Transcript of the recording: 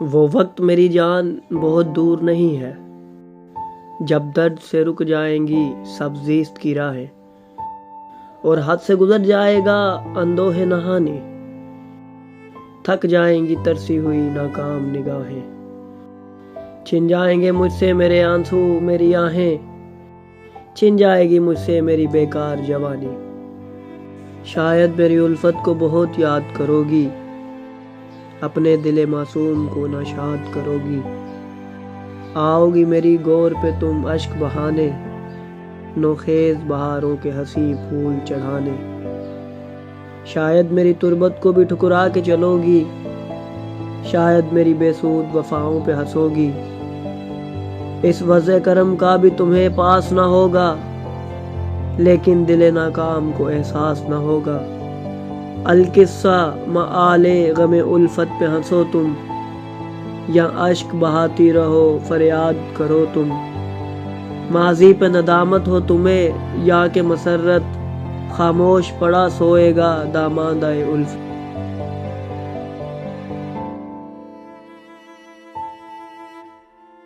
وہ وقت میری جان بہت دور نہیں ہے جب درد سے رک جائیں گی سب زیست کی راہیں، اور حد سے گزر جائے گا اندوہ نہانی، تھک جائیں گی ترسی ہوئی ناکام نگاہیں، چھن جائیں گے مجھ سے میرے آنسو میری آہیں، چھن جائے گی مجھ سے میری بیکار جوانی۔ شاید میری الفت کو بہت یاد کرو گی، اپنے دل معصوم کو ناشاد کرو گی، آؤ گی میری گور پہ تم اشک بہانے، نوخیز بہاروں کے حسین پھول چڑھانے۔ شاید میری تربت کو بھی ٹھکرا کے چلو گی، شاید میری بے سود وفاؤں پہ ہنسو گی، اس وضع کرم کا بھی تمہیں پاس نہ ہوگا، لیکن دل ناکام کو احساس نہ ہوگا۔ القصہ مآل غم الفت پہ ہنسو تم، یا اشک بہاتی رہو فریاد کرو تم، ماضی پہ ندامت ہو تمہیں یا کہ مسرت، خاموش پڑا سوئے گا داماندۂ الفت۔